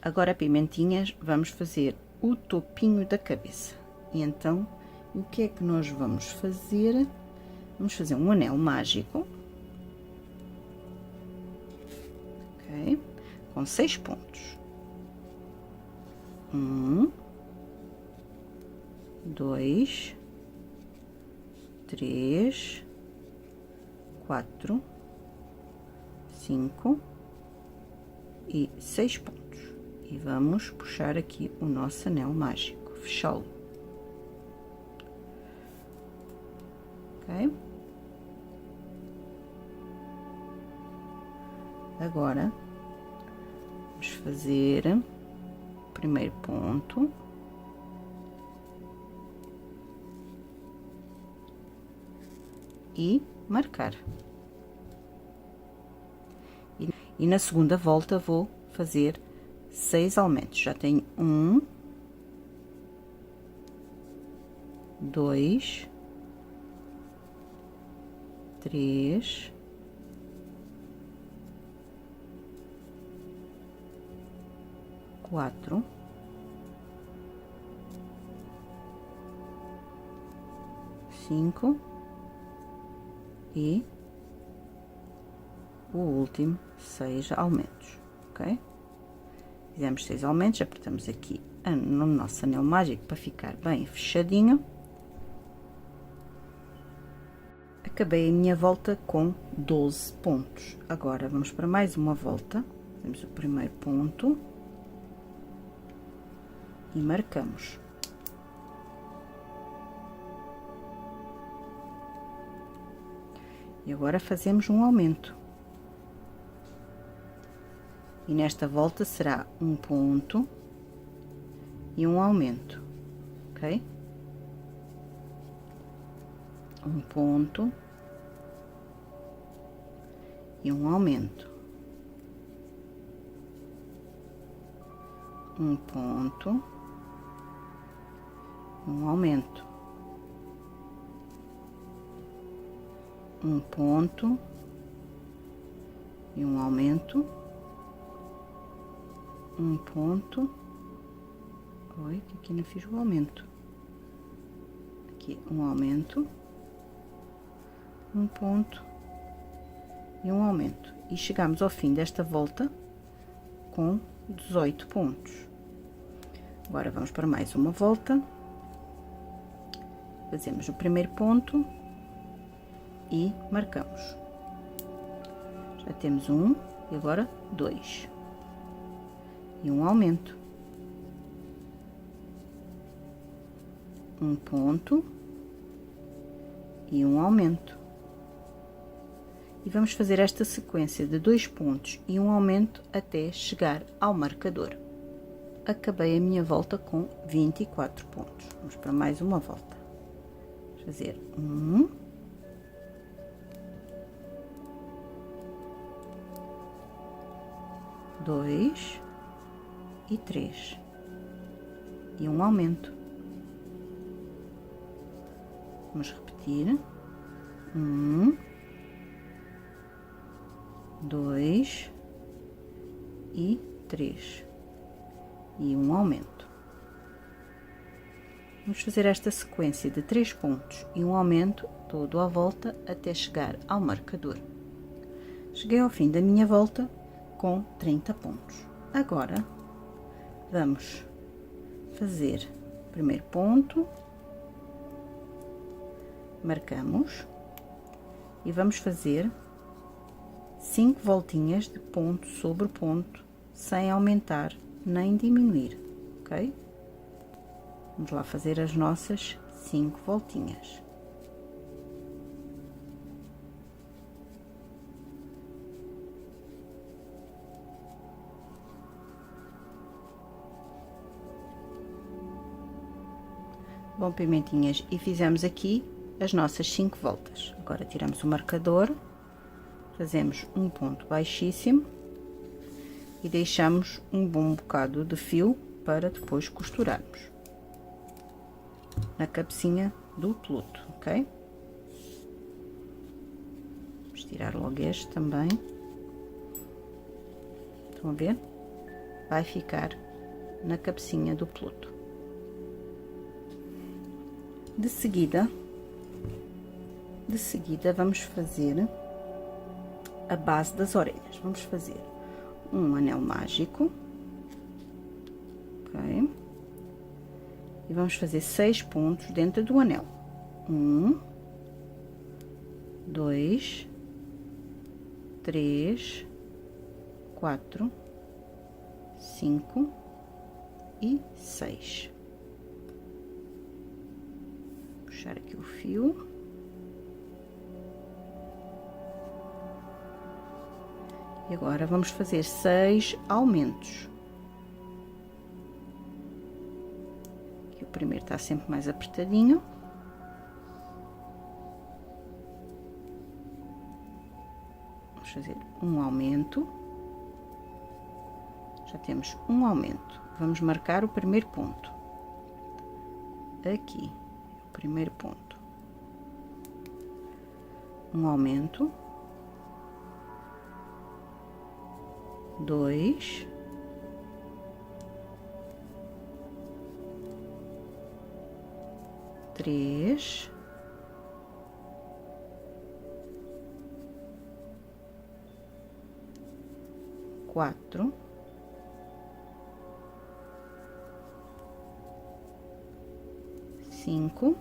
Agora, pimentinhas, vamos fazer o topinho da cabeça. E então, o que é que nós vamos fazer? Vamos fazer um anel mágico. Ok? Com 6 pontos. 1, 2, 3, 4, 5 e 6 pontos. E vamos puxar aqui o nosso anel mágico, fechá-lo. Ok? Agora, vamos fazer o primeiro ponto. E marcar. E na segunda volta vou fazer 6 aumentos. Já tenho 1, 2, 3, 4, 5 e o último 6 aumentos, ok? Fizemos 6 aumentos, apertamos aqui no nosso anel mágico para ficar bem fechadinho. Acabei a minha volta com 12 pontos. Agora vamos para mais uma volta. Fazemos o primeiro ponto e marcamos. E agora fazemos um aumento. E nesta volta será um ponto e um aumento, ok? Um ponto e um aumento. Um ponto, um aumento. Um ponto e um aumento. Um ponto. Oi, que aqui não fiz o aumento. Aqui um aumento, um ponto e um aumento. E chegamos ao fim desta volta com 18 pontos. Agora vamos para mais uma volta. Fazemos o primeiro ponto e marcamos. Já temos um e agora 2. E um aumento. Um ponto e um aumento. E vamos fazer esta sequência de 2 pontos e um aumento até chegar ao marcador. Acabei a minha volta com 24 pontos. Vamos para mais uma volta. Vamos fazer 1, 2 e 3 e um aumento. Vamos repetir. 1, 2 e 3 e um aumento. Vamos fazer esta sequência de 3 pontos e um aumento todo à volta até chegar ao marcador. Cheguei ao fim da minha volta com 30 pontos. Agora vamos fazer o primeiro ponto, marcamos e vamos fazer 5 voltinhas de ponto sobre ponto, sem aumentar nem diminuir, ok? Vamos lá fazer as nossas 5 voltinhas. Bom, pimentinhas, e fizemos aqui as nossas 5 voltas. Agora tiramos o marcador, fazemos um ponto baixíssimo e deixamos um bom bocado de fio para depois costurarmos. na cabecinha do Pluto, ok? Vamos tirar logo este também. Estão a ver? Vai ficar na cabecinha do Pluto. De seguida vamos fazer a base das orelhas. Vamos fazer um anel mágico, ok? E vamos fazer 6 pontos dentro do anel. 1, 2, 3, 4, 5 e 6. Puxar aqui o fio. E agora vamos fazer 6 aumentos. Aqui o primeiro está sempre mais apertadinho. Vamos fazer um aumento. Já temos um aumento. Vamos marcar o primeiro ponto. Aqui, o primeiro ponto. Um aumento. 2, 3, 4, 5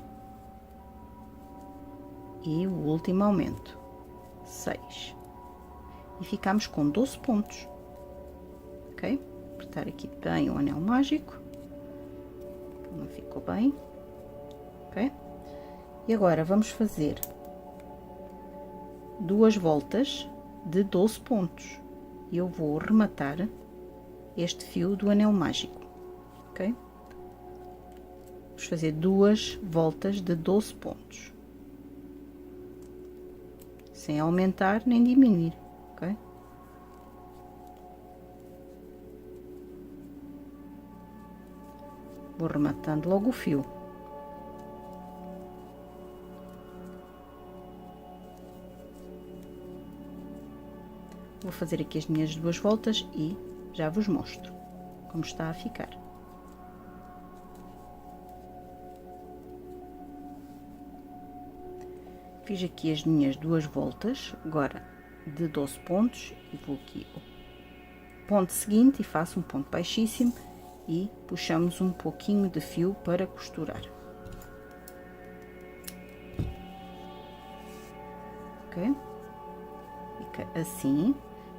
e o último aumento, 6. E ficamos com 12 pontos. Ok? Apertar aqui bem o anel mágico. Não ficou bem. Ok? E agora vamos fazer 2 voltas de 12 pontos. E eu vou rematar este fio do anel mágico. Ok? Vamos fazer 2 voltas de 12 pontos. Sem aumentar nem diminuir. Ok? Vou rematando logo o fio. Vou fazer aqui as minhas 2 voltas e já vos mostro como está a ficar. Fiz aqui as minhas 2 voltas, agora de 12 pontos, e vou aqui ao ponto seguinte e faço um ponto baixíssimo. E puxamos um pouquinho de fio para costurar. Ok? Fica assim.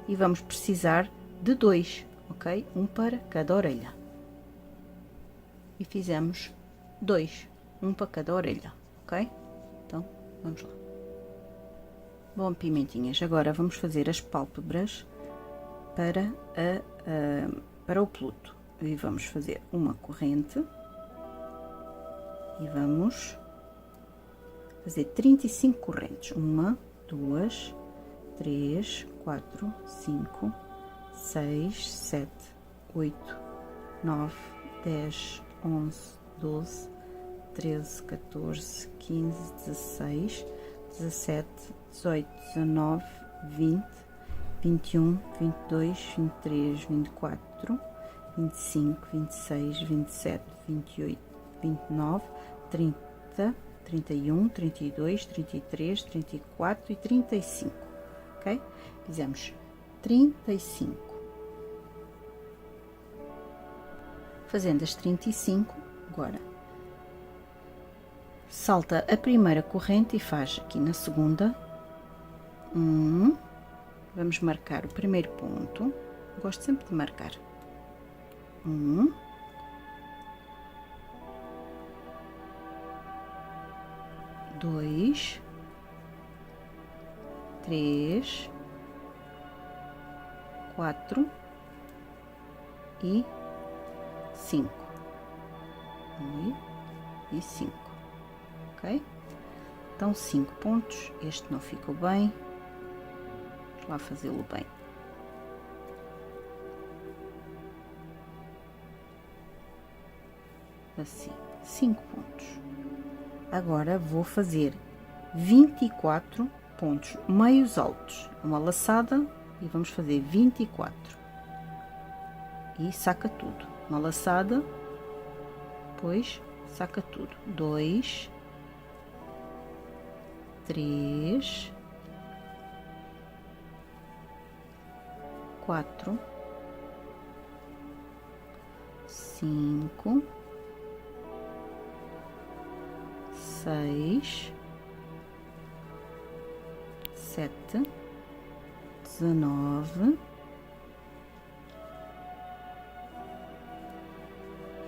E vamos precisar de 2, ok? Um para cada orelha. E fizemos 2, um para cada orelha, ok? Então, vamos lá. Bom, pimentinhas, agora vamos fazer as pálpebras para o Pluto. E vamos fazer uma corrente e vamos fazer 35 correntes. 1, 2, 3, 4, 5, 6, 7, 8, 9, 10, 11, 12, 13, 14, 15, 16, 17, 18, 19, 20, 21, 22, 23, 24, 25, 26, 27, 28, 29, 30, 31, 32, 33, 34 e 35, ok? Fizemos 35. Fazendo as 35, agora salta a primeira corrente e faz aqui na segunda, vamos marcar o primeiro ponto, gosto sempre de marcar, 2, 3, 4 e 5, 1 e 5, ok? Então 5 pontos, este não ficou bem, vamos lá fazê-lo bem. Assim, 5 pontos. Agora vou fazer 24 pontos meios altos, uma laçada, e vamos fazer 24 e saca tudo, uma laçada, depois saca tudo, 2, 3, 4, 5, 6, 7, 19,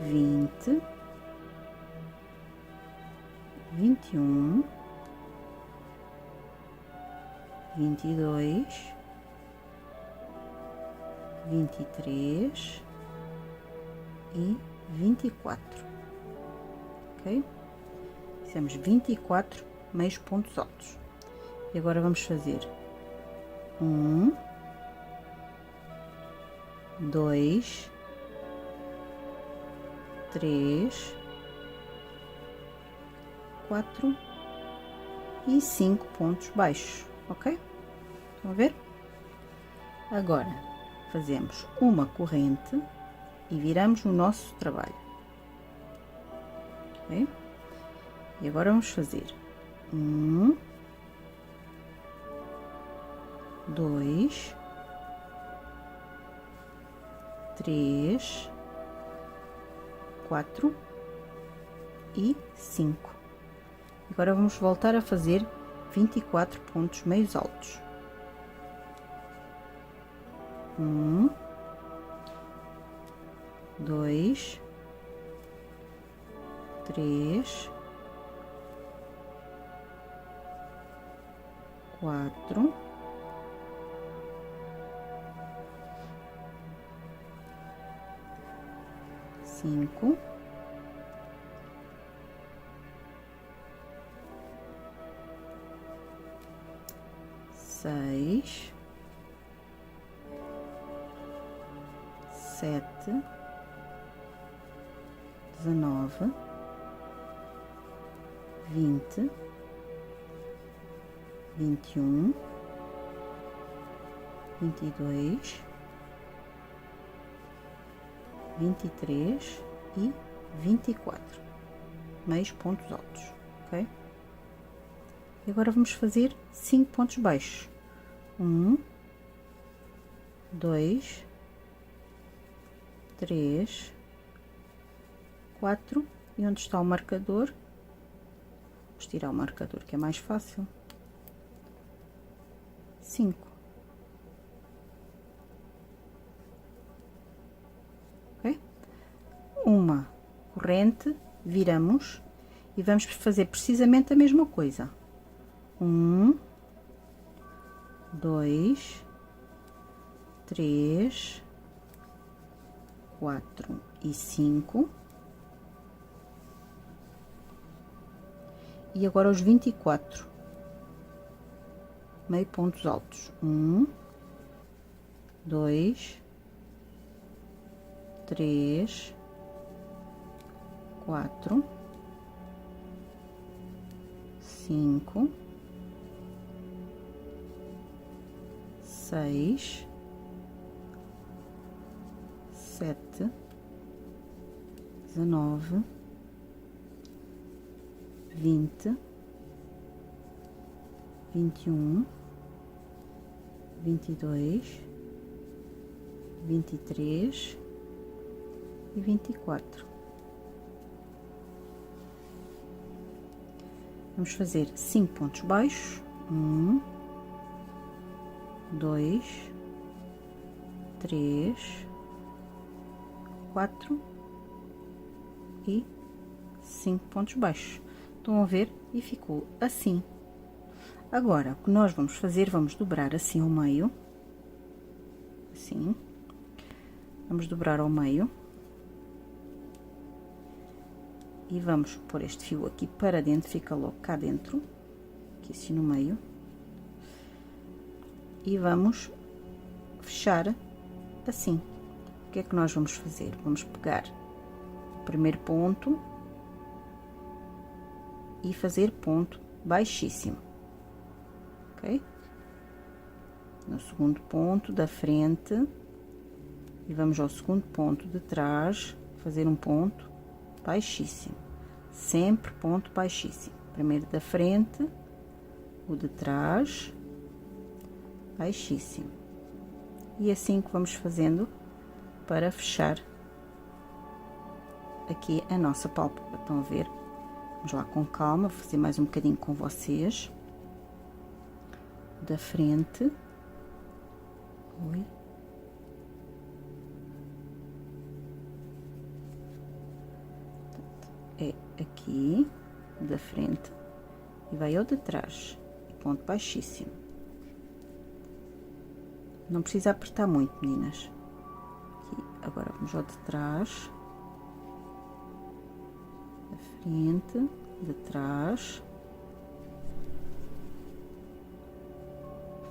20, 21, 22, 23 e 24, ok? Fizemos 24 meios pontos altos. E agora vamos fazer 1, 2, 3, 4 e 5 pontos baixos, ok? Estão a ver? Agora fazemos uma corrente e viramos o nosso trabalho, ok? E agora vamos fazer 1, 2, 3, 4 e 5. Agora vamos voltar a fazer 24 pontos meios altos. 1, 2, 3, 4, 5, 6, 7, 19, 20, 21, 22, 23 e 24 meios pontos altos, ok? E agora vamos fazer 5 pontos baixos. 1, 2, 3, 4 e onde está o marcador, vamos tirar o marcador que é mais fácil, 5. Ok? Uma corrente, viramos e vamos fazer precisamente a mesma coisa. 1, 2, 3, 4 e 5. E agora os 24 meio pontos altos. 1, 2, 3, 4, 5, 6, 7, 19, 20, 21, 22, 23 e 24. Vamos fazer 5 pontos baixos. 1, 2, 3, 4 e 5 pontos baixos. Estão a ver? E ficou assim. Agora, o que nós vamos fazer, vamos dobrar assim ao meio. Assim. Vamos dobrar ao meio. E vamos pôr este fio aqui para dentro, fica logo cá dentro. Aqui assim no meio. E vamos fechar assim. O que é que nós vamos fazer? Vamos pegar o primeiro ponto e fazer ponto baixíssimo, ok? No segundo ponto da frente, e vamos ao segundo ponto de trás, fazer um ponto baixíssimo, sempre ponto baixíssimo. Primeiro da frente, o de trás, baixíssimo. E assim que vamos fazendo para fechar aqui a nossa pálpebra. Estão a ver? Vamos lá com calma, vou fazer mais um bocadinho com vocês. Da frente. Oi. É aqui, da frente, e vai ao de trás, e ponto baixíssimo. Não precisa apertar muito, meninas. Aqui, agora vamos ao de trás, da frente, de trás,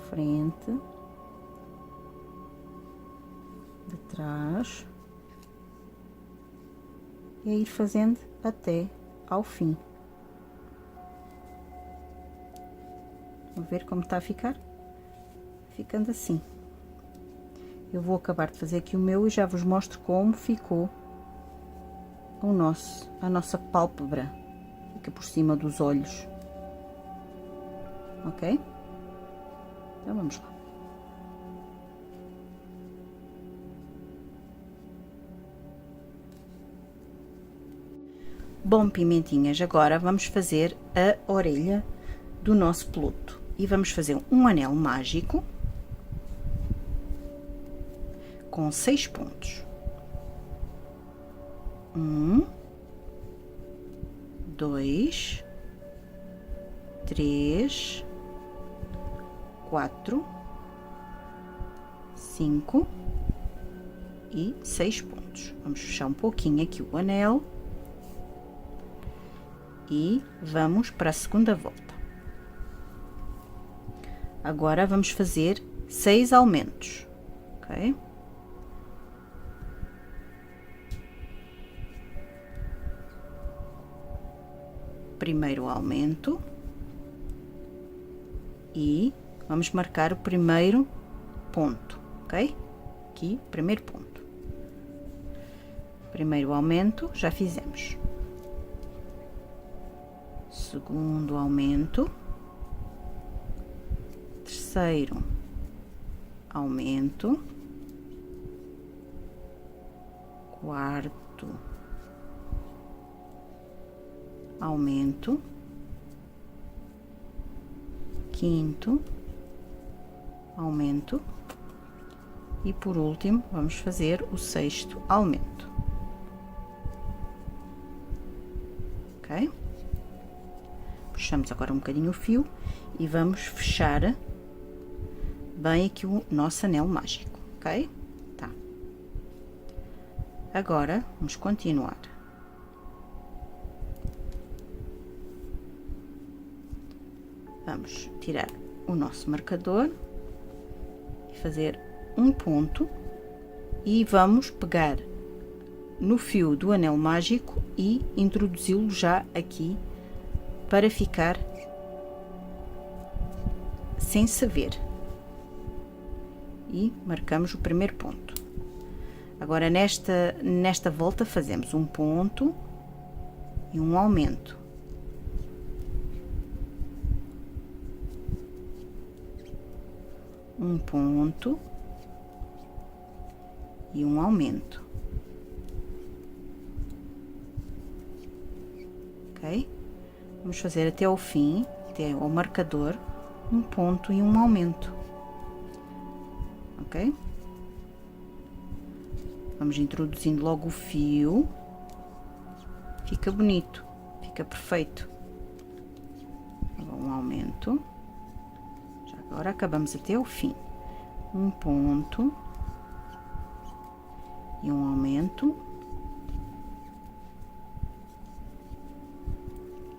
frente, de trás, e a ir fazendo até ao fim. Vamos ver como está a ficar? Ficando assim. Eu vou acabar de fazer aqui o meu e já vos mostro como ficou a nossa pálpebra. Fica por cima dos olhos. Ok? Então vamos lá. Bom, pimentinhas, agora vamos fazer a orelha do nosso peludo. E vamos fazer um anel mágico com 6 pontos. 1, 2, 3, 4, 5 e 6 pontos. Vamos fechar um pouquinho aqui o anel. E vamos para a segunda volta. Agora vamos fazer 6 aumentos, ok? Primeiro aumento e vamos marcar o primeiro ponto, ok? Aqui, primeiro ponto. Primeiro aumento, já fizemos. Segundo aumento, terceiro aumento, quarto aumento, quinto aumento e por último vamos fazer o sexto aumento, ok? Puxamos agora um bocadinho o fio e vamos fechar bem aqui o nosso anel mágico, ok? Tá. Agora vamos continuar. Vamos tirar o nosso marcador e fazer um ponto e vamos pegar no fio do anel mágico e introduzi-lo já aqui para ficar sem se ver. E marcamos o primeiro ponto. Agora nesta volta fazemos um ponto e um aumento. Um ponto e um aumento. Ok? Vamos fazer até ao fim, até ao marcador, um ponto e um aumento. Ok? Vamos introduzindo logo o fio. Fica bonito, fica perfeito. Um aumento. Já agora acabamos até ao fim. Um ponto e um aumento.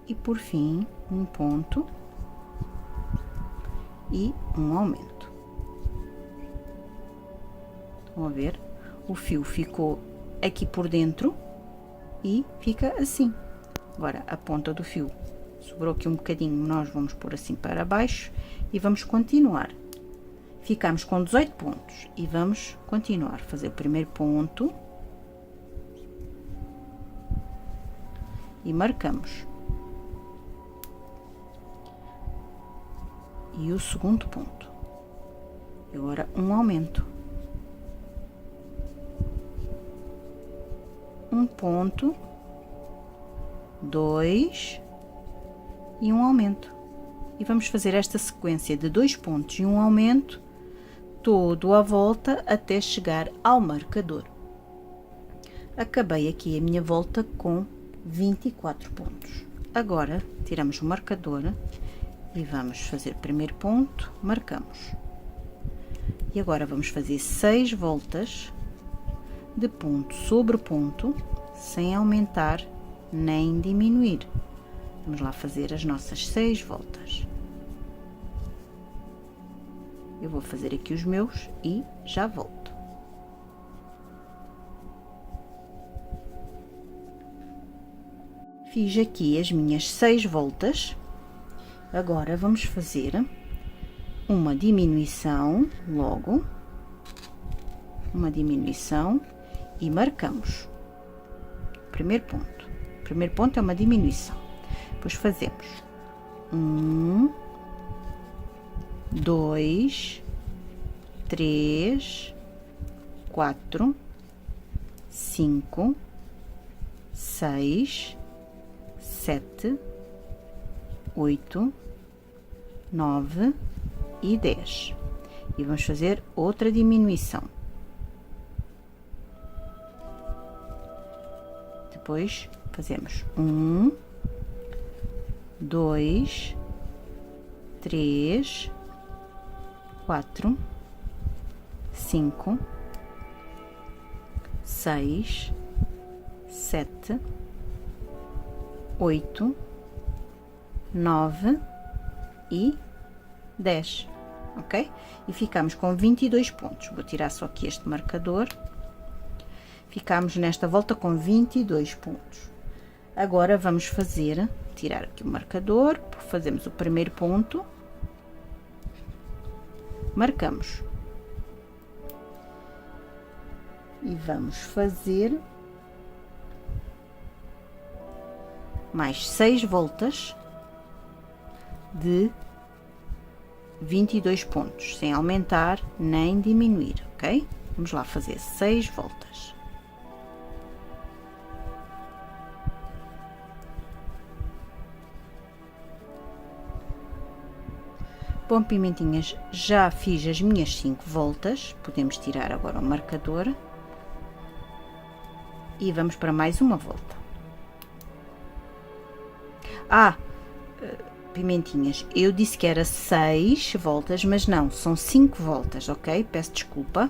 E por fim, um ponto e um aumento. Estão a ver? O fio ficou aqui por dentro e fica assim. Agora a ponta do fio sobrou aqui um bocadinho, nós vamos pôr assim para baixo e vamos continuar. Ficamos com 18 pontos e vamos continuar. Fazer o primeiro ponto e marcamos. E o segundo ponto. Agora um aumento. Um ponto, 2 e um aumento. E vamos fazer esta sequência de 2 pontos e um aumento todo à volta até chegar ao marcador. Acabei aqui a minha volta com 24 pontos. Agora tiramos o marcador e vamos fazer o primeiro ponto, marcamos. E agora vamos fazer 6 voltas de ponto sobre ponto, sem aumentar nem diminuir. Vamos lá fazer as nossas 6 voltas. Eu vou fazer aqui os meus e já volto. Fiz aqui as minhas 6 voltas. Agora vamos fazer uma diminuição logo. Uma diminuição e marcamos. Primeiro ponto. O primeiro ponto é uma diminuição. Depois fazemos 1, 2, 3, 4, 5, 6, 7, 8, 9 e 10. E vamos fazer outra diminuição. Depois fazemos 1, 2, 3, 4, 5, 6, 7, 8, 9 e 10, ok? E ficamos com 22 pontos. Vou tirar só aqui este marcador. Ficamos nesta volta com 22 pontos. Agora vamos fazer, tirar aqui o marcador, fazemos o primeiro ponto, marcamos. E vamos fazer mais 6 voltas de 22 pontos, sem aumentar nem diminuir, ok? Vamos lá fazer 6 voltas. Bom, pimentinhas, já fiz as minhas 5 voltas, podemos tirar agora o marcador e vamos para mais uma volta. Pimentinhas, eu disse que era 6 voltas, mas não, são 5 voltas, ok? Peço desculpa,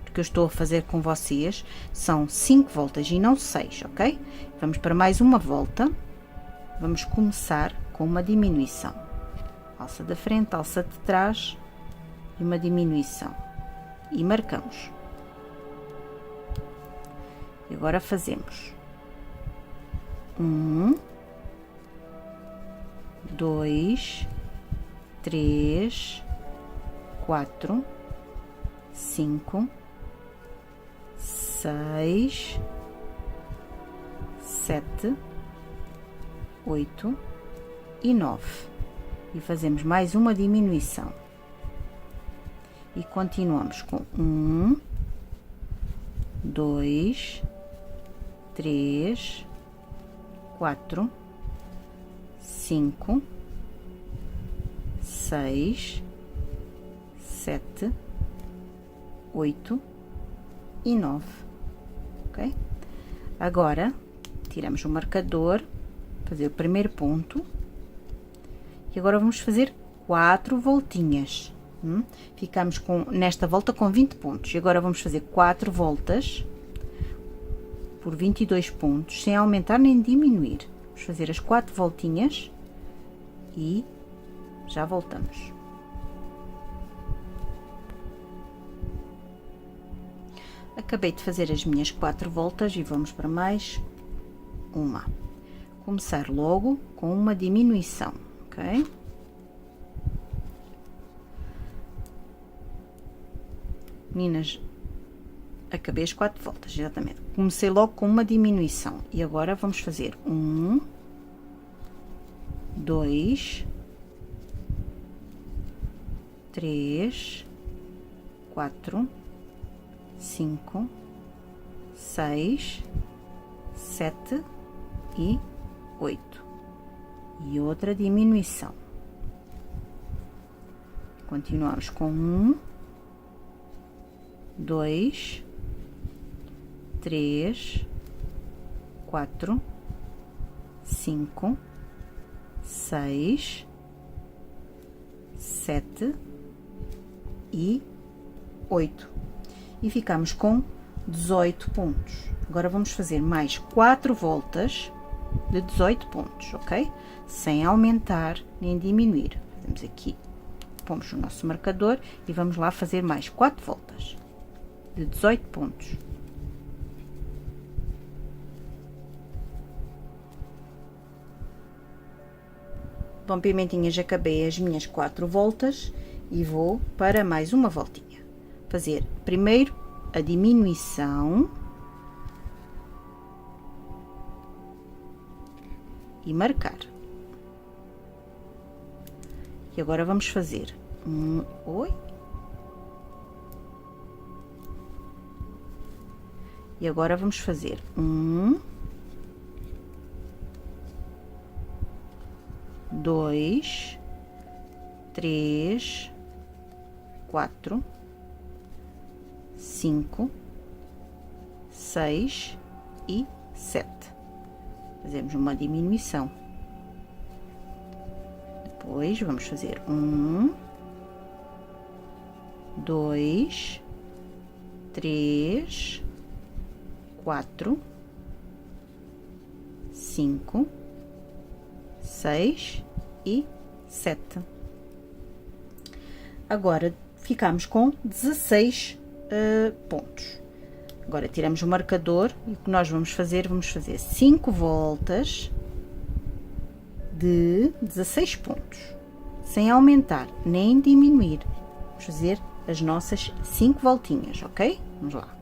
porque eu estou a fazer com vocês, são 5 voltas e não 6, ok? Vamos para mais uma volta, vamos começar com uma diminuição. Alça da frente, alça de trás e uma diminuição. E marcamos. E agora fazemos 1, 2, 3, 4, 5, 6, 7, 8 e 9. E fazemos mais uma diminuição. E continuamos com 1, 2, 3, 4, 5, 6, 7, 8 e 9, ok? Agora, tiramos o marcador, fazer o primeiro ponto, e agora vamos fazer 4 voltinhas. Ficamos nesta volta com 20 pontos, e agora vamos fazer 4 voltas por 22 pontos, sem aumentar nem diminuir. Vamos fazer as 4 voltinhas e já voltamos. Acabei de fazer as minhas 4 voltas e vamos para mais uma. começar logo com uma diminuição, ok? Meninas, acabei as 4 voltas, exatamente. Comecei logo com uma diminuição. E agora vamos fazer 1, 2, 3, 4, 5, 6, 7 e 8. E outra diminuição. Continuamos com 1, 2, 3, 4, 5, 6, 7 e 8. E ficamos com 18 pontos. Agora vamos fazer mais 4 voltas de 18 pontos, ok? Sem aumentar nem diminuir. Fazemos aqui, pomos o nosso marcador e vamos lá fazer mais 4 voltas de 18 pontos. Bom, pimentinhas, acabei as minhas 4 voltas e vou para mais uma voltinha. Fazer primeiro a diminuição e marcar. E agora vamos fazer E agora vamos fazer 1, 2, 3, 4, 5, 6 e 7. Fazemos uma diminuição. Depois vamos fazer 1, 2, 3, 4, 5, 6 e 7. Agora ficamos com 16 pontos. Agora tiramos o marcador e o que nós vamos fazer 5 voltas de 16 pontos, sem aumentar nem diminuir. Vamos fazer as nossas 5 voltinhas, ok? Vamos lá.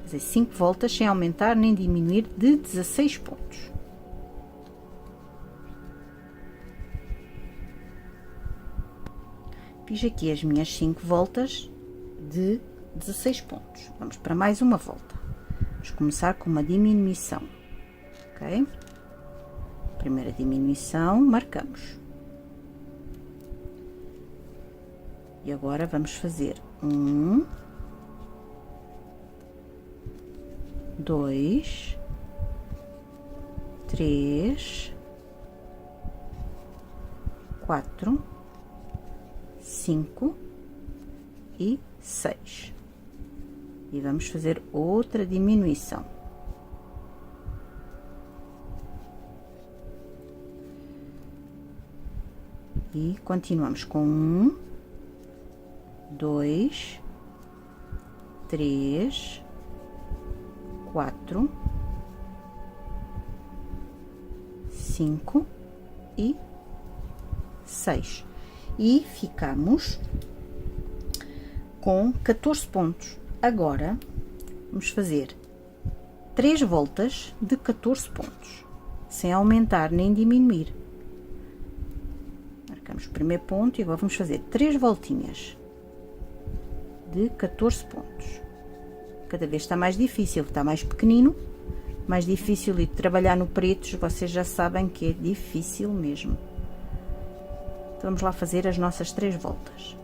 Fazer 5 voltas sem aumentar nem diminuir de 16 pontos. Fiz aqui as minhas 5 voltas de 16 pontos. Vamos para mais uma volta. Vamos começar com uma diminuição, ok? Primeira diminuição, marcamos. E agora vamos fazer 1, 2, 3, 4, 5 e 6. E vamos fazer outra diminuição. E continuamos com 1, 2, 3, 4, 5 e 6. E ficamos com 14 pontos. Agora vamos fazer 3 voltas de 14 pontos, sem aumentar nem diminuir. Marcamos o primeiro ponto e agora vamos fazer 3 voltinhas de 14 pontos. Cada vez está mais difícil, está mais pequenino, mais difícil, e trabalhar no pretos vocês já sabem que é difícil mesmo. Então vamos lá fazer as nossas 3 voltas.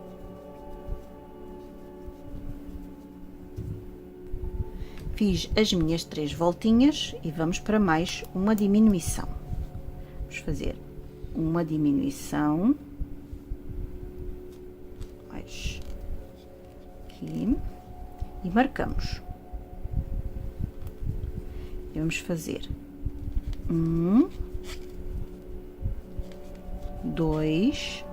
Fiz as minhas 3 voltinhas e vamos para mais uma diminuição. Vamos fazer uma diminuição, mais aqui, e marcamos. E vamos fazer 1, 2,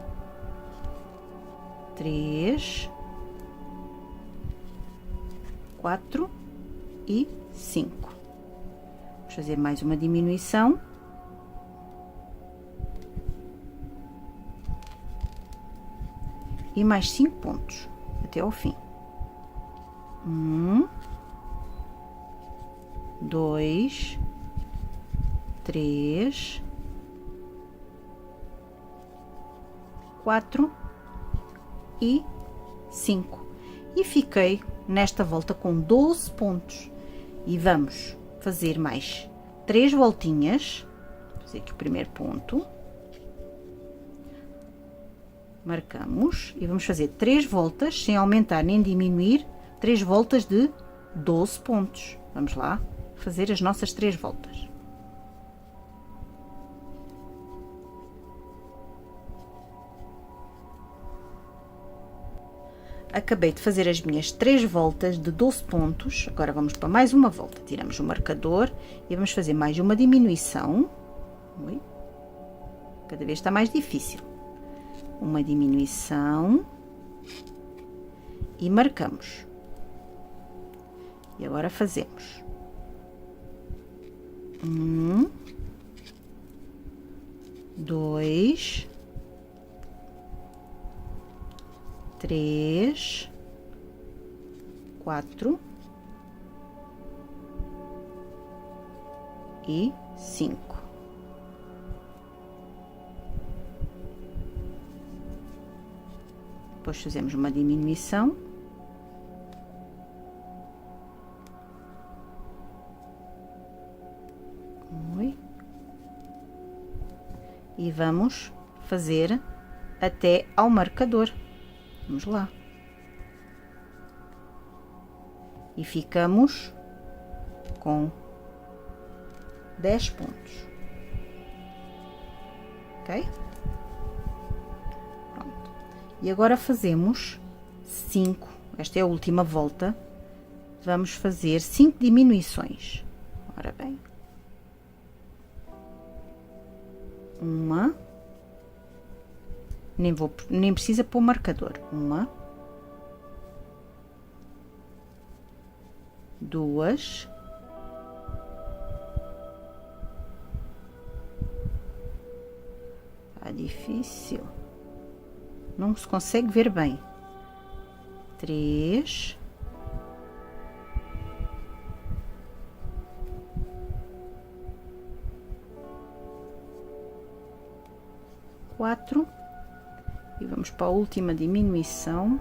3, 4 e 5. Vamos fazer mais uma diminuição e mais 5 pontos até ao fim. 1, 2, 3, 4 e 5. E fiquei nesta volta com 12 pontos. E vamos fazer mais 3 voltinhas. Vou fazer aqui o primeiro ponto. Marcamos e vamos fazer 3 voltas, sem aumentar nem diminuir, 3 voltas de 12 pontos. Vamos lá fazer as nossas 3 voltas. Acabei de fazer as minhas 3 voltas de 12 pontos. Agora vamos para mais uma volta. Tiramos o marcador e vamos fazer mais uma diminuição. Ui, cada vez está mais difícil. Uma diminuição e marcamos. E agora fazemos 1, 2, 3, 4 e 5. Depois fazemos uma diminuição. E vamos fazer até ao marcador. Vamos lá. E ficamos com 10 pontos. Ok? Pronto. E agora fazemos 5. Esta é a última volta. Vamos fazer 5 diminuições. Ora bem. Uma. Nem precisa pôr marcador. 1, 2, 'Tá difícil. Não se consegue ver bem. 3, 4. E vamos para a última diminuição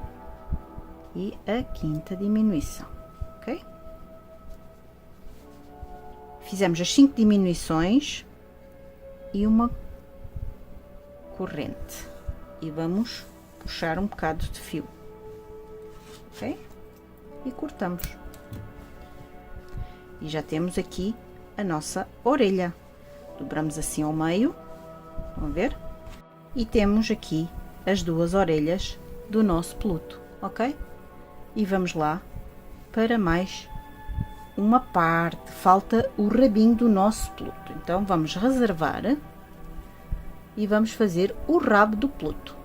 e a quinta diminuição, ok? Fizemos as 5 diminuições e uma corrente. E vamos puxar um bocado de fio, ok? E cortamos. E já temos aqui a nossa orelha. Dobramos assim ao meio, vão ver? E temos aqui as 2 orelhas do nosso peludo, ok? E vamos lá para mais uma parte. Falta o rabinho do nosso peludo. Então vamos reservar e vamos fazer o rabo do peludo.